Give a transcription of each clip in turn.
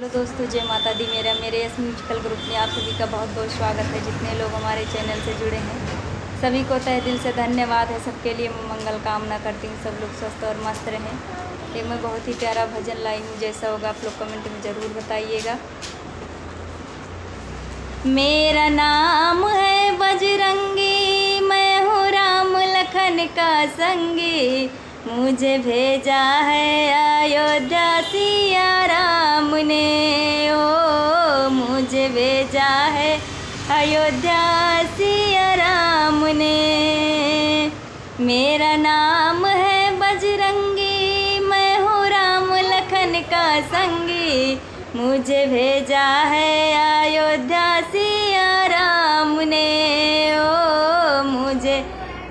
Hello दोस्तों, जय माता दी। मेरे यस म्यूजिकल ग्रुप में आप सभी का बहुत बहुत स्वागत है। जितने लोग हमारे चैनल से जुड़े हैं सभी को तहे दिल से धन्यवाद है। सबके लिए मैं मंगल कामना करती हूँ, सब लोग स्वस्थ और मस्त रहें। एक मैं बहुत ही प्यारा भजन लाई हूँ, जैसा होगा आप लोग कमेंट में ज़रूर बताइएगा। मेरा नाम है बजरंगी, मैं हूँ राम लखन का संगी। मुझे भेजा है अयोध्या सिया राम ने, ओ मुझे भेजा है अयोध्या सिया राम ने। मेरा नाम है बजरंगी, मैं हूँ राम लखन का संगी। मुझे भेजा है अयोध्या सिया राम ने, ओ मुझे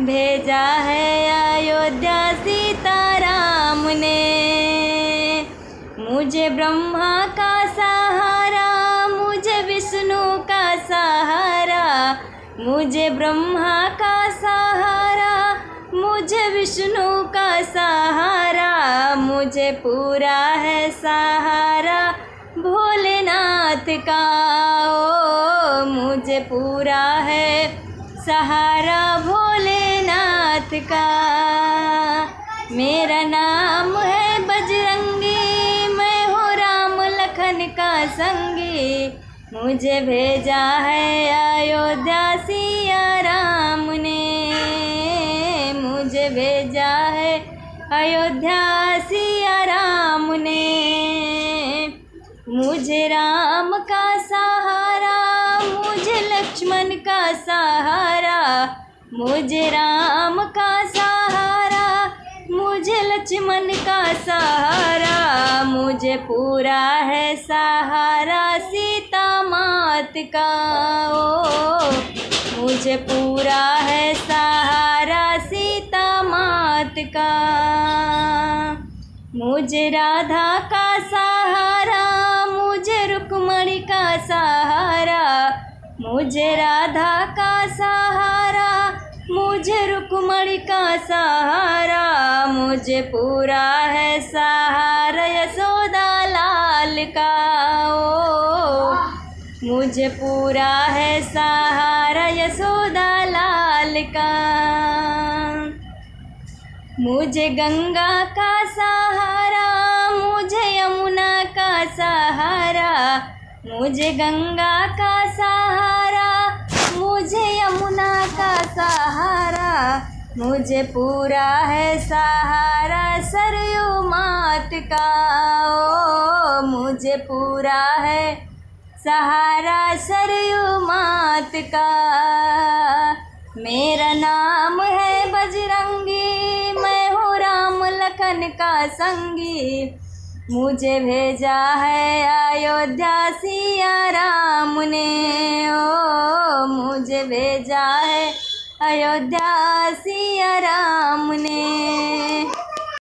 भेजा है अयोध्या सीताराम ने। मुझे ब्रह्मा का सहारा, मुझे विष्णु का सहारा। मुझे ब्रह्मा का सहारा, मुझे विष्णु का सहारा। मुझे पूरा है सहारा भोलेनाथ का, ओ मुझे पूरा है सहारा भोलेनाथ का। मेरा नाम है बजरंगी, मैं हूँ राम लखन का संगी। मुझे भेजा है अयोध्या सिया राम ने, मुझे भेजा है अयोध्या सिया राम ने। मुझे राम का सहारा, मुझे लक्ष्मण का सहारा। मुझे राम का सहारा, मुझे लक्ष्मण का सहारा। मुझे पूरा है सहारा सीता मात का, ओ मुझे पूरा है सहारा सीता मात का। मुझे राधा का सहारा, मुझे रुक्मणी का सहारा। मुझे राधा का सहारा, मुझे रुक्मणी का सहारा। मुझे पूरा है सहारा यशोदा लाल का, ओ मुझे पूरा है सहारा यशोदा लाल का। मुझे गंगा का सहारा, मुझे यमुना का सहारा। मुझे गंगा का सहारा, मुझे यमुना का सहारा। मुझे पूरा है सहारा सरयू मात का, ओ मुझे पूरा है सहारा सरयू मात का। मेरा नाम है बजरंगी, मैं हूँ राम लखन का संगी। मुझे भेजा है अयोध्या सिया राम ने, ओ मुझे भेजा है अयोध्या सिया राम ने।